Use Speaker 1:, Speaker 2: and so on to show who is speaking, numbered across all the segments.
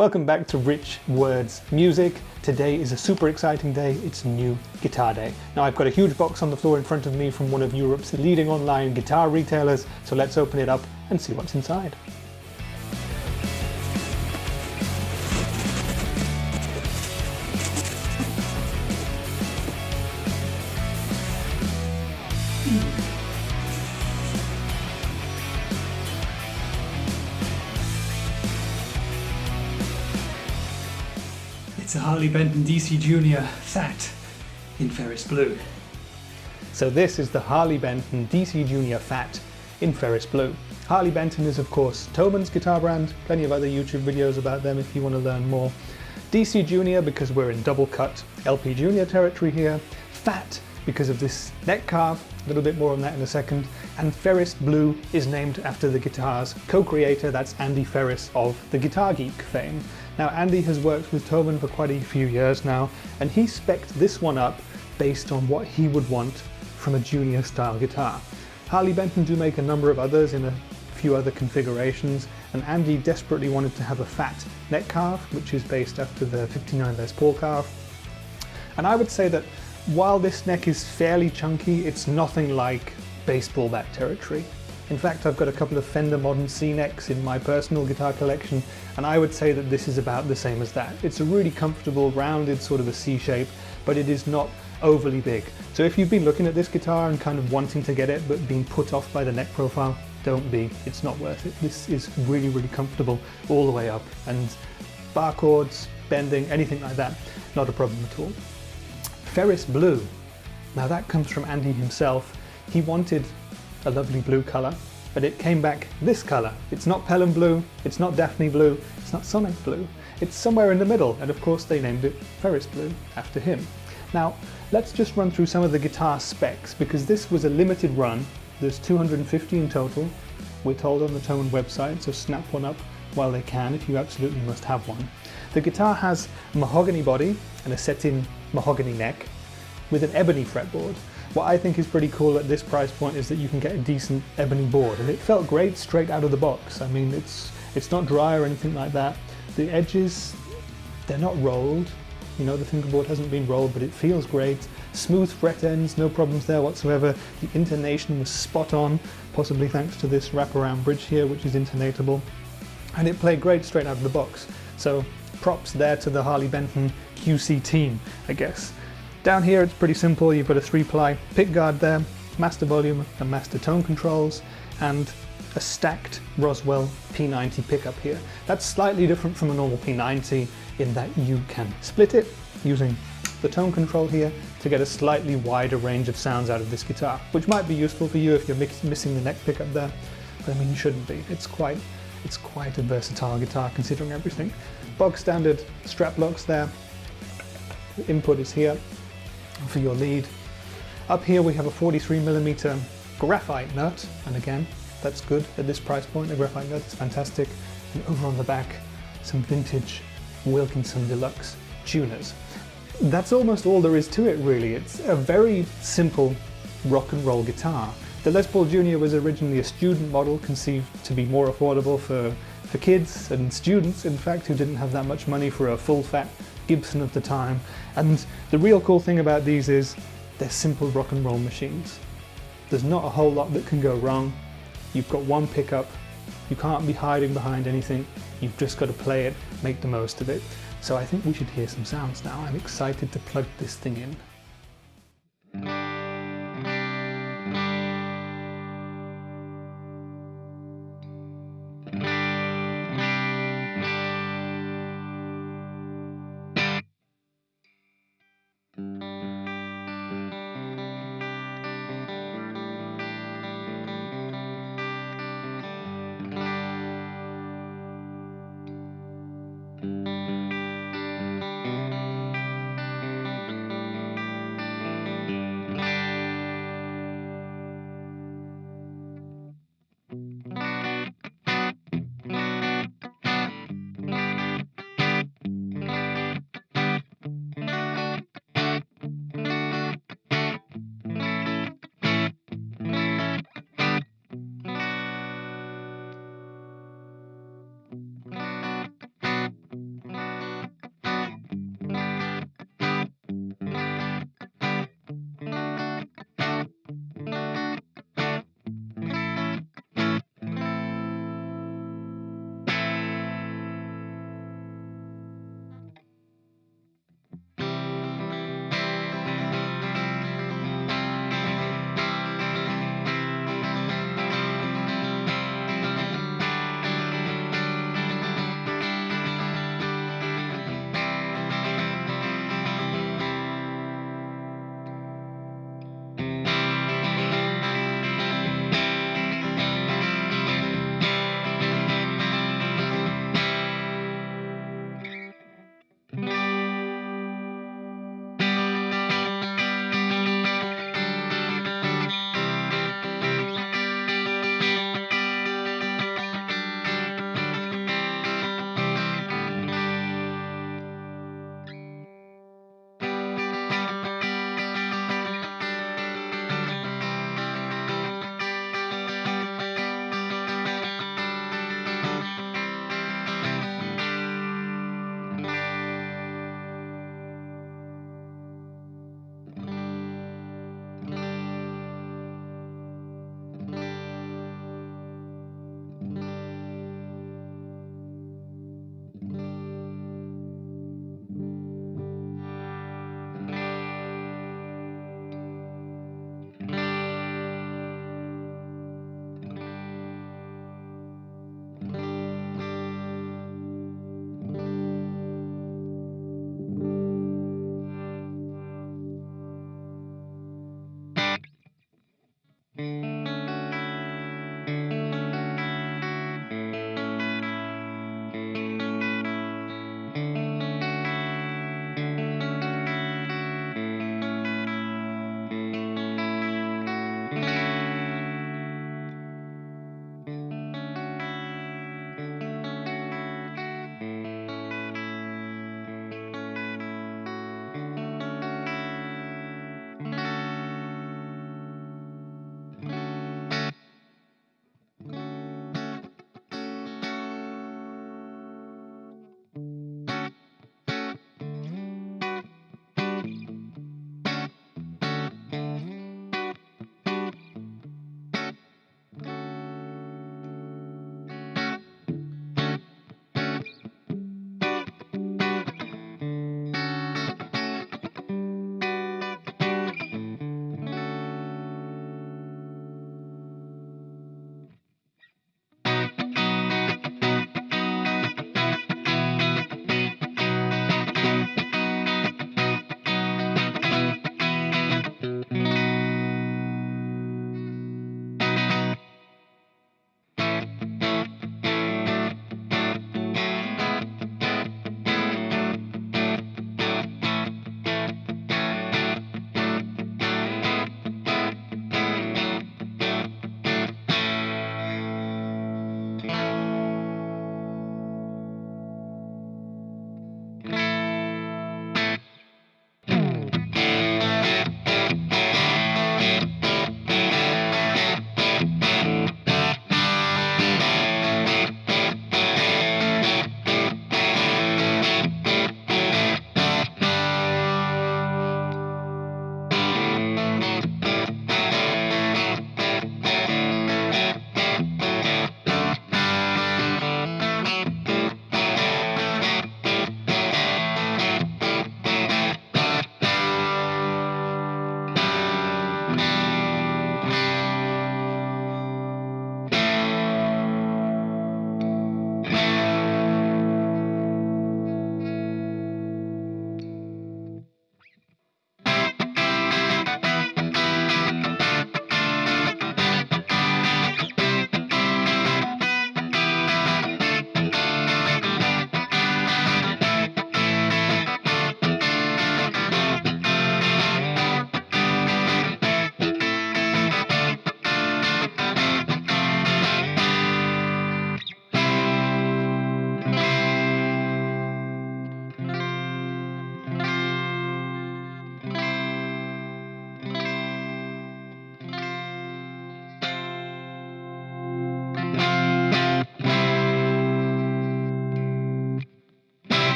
Speaker 1: Welcome back to Rich Words Music. Today is a super exciting day. It's new guitar day. Now I've got a huge box on the floor in front of me from one of Europe's leading online guitar retailers, so let's open it up and see what's inside.
Speaker 2: It's a Harley Benton DC Junior Fat in Ferris Blue.
Speaker 1: So this is the Harley Benton DC Junior Fat in Ferris Blue. Harley Benton is of course Thoman's guitar brand, plenty of other YouTube videos about them if you want to learn more. DC Junior because we're in double cut LP Junior territory here. Fat because of this neck carve, a little bit more on that in a second. And Ferris Blue is named after the guitar's co-creator, that's Andy Ferris of the Guitar Geek fame. Now Andy has worked with Thoman for quite a few years now, and he spec'd this one up based on what he would want from a junior style guitar. Harley Benton do make a number of others in a few other configurations, and Andy desperately wanted to have a fat neck carve, which is based after the 59 Les Paul carve. And I would say that while this neck is fairly chunky, it's nothing like baseball bat territory. In fact, I've got a couple of Fender Modern C necks in my personal guitar collection, and I would say that this is about the same as that. It's a really comfortable, rounded sort of a C shape, but it is not overly big. So if you've been looking at this guitar and kind of wanting to get it, but being put off by the neck profile, don't be. It's not worth it. This is really, really comfortable all the way up, and bar chords, bending, anything like that, not a problem at all. Ferris Blue. Now that comes from Andy himself. He wanted a lovely blue color, but it came back this color. It's not Pelham Blue, it's not Daphne Blue, it's not Sonic Blue. It's somewhere in the middle, and of course they named it Ferris Blue after him. Now, let's just run through some of the guitar specs, because this was a limited run. There's 250 in total, we're told on the Thoman website, so snap one up while they can if you absolutely must have one. The guitar has a mahogany body and a set-in mahogany neck with an ebony fretboard. What I think is pretty cool at this price point is that you can get a decent ebony board, and it felt great straight out of the box. I mean, it's not dry or anything like that. The edges, they're not rolled. You know, the fingerboard hasn't been rolled, but it feels great. Smooth fret ends, no problems there whatsoever. The intonation was spot on, possibly thanks to this wraparound bridge here, which is intonatable. And it played great straight out of the box. So props there to the Harley Benton QC team, I guess. Down here it's pretty simple. You've got a 3-ply pickguard there, master volume and master tone controls, and a stacked Roswell P90 pickup here. That's slightly different from a normal P90 in that you can split it using the tone control here to get a slightly wider range of sounds out of this guitar, which might be useful for you if you're missing the neck pickup there, but I mean you shouldn't be. It's quite a versatile guitar considering everything. Bog standard strap locks there. The input is here for your lead. Up here we have a 43mm graphite nut, and again, that's good at this price point. A graphite nut is fantastic. And over on the back, some vintage Wilkinson Deluxe tuners. That's almost all there is to it really. It's a very simple rock and roll guitar. The Les Paul Junior was originally a student model conceived to be more affordable for kids and students, in fact, who didn't have that much money for a full fat Gibson of the time. And the real cool thing about these is they're simple rock and roll machines. There's not a whole lot that can go wrong. You've got one pickup, you can't be hiding behind anything, you've just got to play it, make the most of it. So I think we should hear some sounds now. I'm excited to plug this thing in.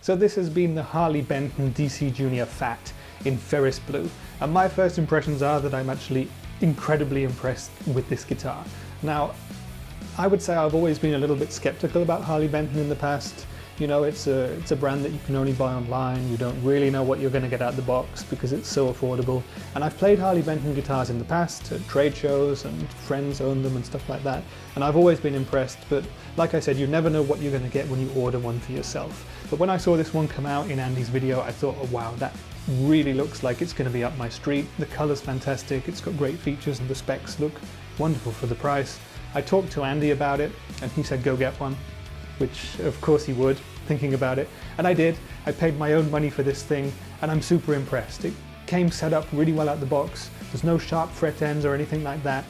Speaker 1: So this has been the Harley Benton DC Junior Fat in Ferris Blue, and my first impressions are that I'm actually incredibly impressed with this guitar. Now, I would say I've always been a little bit skeptical about Harley Benton in the past. You know, it's a brand that you can only buy online. You don't really know what you're going to get out of the box because it's so affordable. And I've played Harley Benton guitars in the past at trade shows, and friends own them and stuff like that. And I've always been impressed, but like I said, you never know what you're going to get when you order one for yourself. But when I saw this one come out in Andy's video, I thought, oh wow, that really looks like it's going to be up my street. The color's fantastic, it's got great features, and the specs look wonderful for the price. I talked to Andy about it, and he said go get one, which of course he would, thinking about it. And I did. I paid my own money for this thing, and I'm super impressed. It came set up really well out the box. There's no sharp fret ends or anything like that.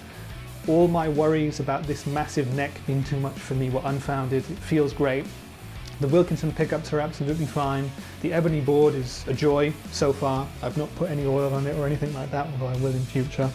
Speaker 1: All my worries about this massive neck being too much for me were unfounded. It feels great. The Wilkinson pickups are absolutely fine. The ebony board is a joy so far. I've not put any oil on it or anything like that, although I will in future.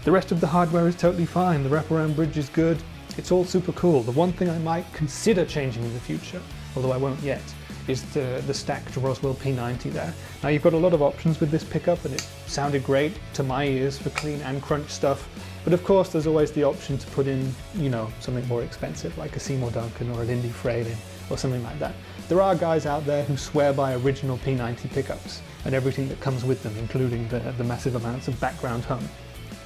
Speaker 1: The rest of the hardware is totally fine. The wraparound bridge is good. It's all super cool. The one thing I might consider changing in the future, although I won't yet, is the stacked Roswell P90 there. Now you've got a lot of options with this pickup, and it sounded great to my ears for clean and crunch stuff. But of course there's always the option to put in, you know, something more expensive like a Seymour Duncan or a Lindy Fralin or something like that. There are guys out there who swear by original P90 pickups and everything that comes with them, including the massive amounts of background hum.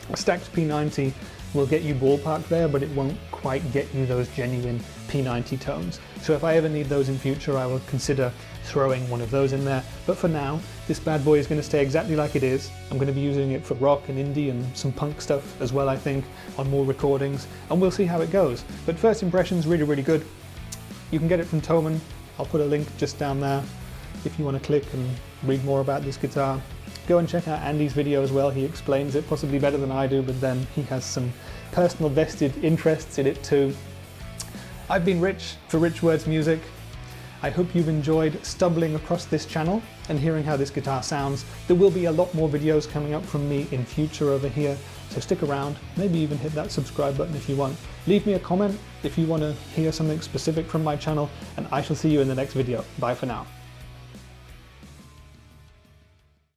Speaker 1: A stacked P90 will get you ballpark there, but it won't quite get you those genuine P90 tones. So if I ever need those in future, I will consider throwing one of those in there. But for now, this bad boy is going to stay exactly like it is. I'm going to be using it for rock and indie and some punk stuff as well, I think, on more recordings, and we'll see how it goes. But first impressions, really, really good. You can get it from Thomann. I'll put a link just down there if you want to click and read more about this guitar. Go and check out Andy's video as well. He explains it possibly better than I do, but then he has some personal vested interests in it too. I've been Rich for Rich Words Music. I hope you've enjoyed stumbling across this channel and hearing how this guitar sounds. There will be a lot more videos coming up from me in future over here, so stick around, maybe even hit that subscribe button if you want. Leave me a comment if you want to hear something specific from my channel, and I shall see you in the next video. Bye for now.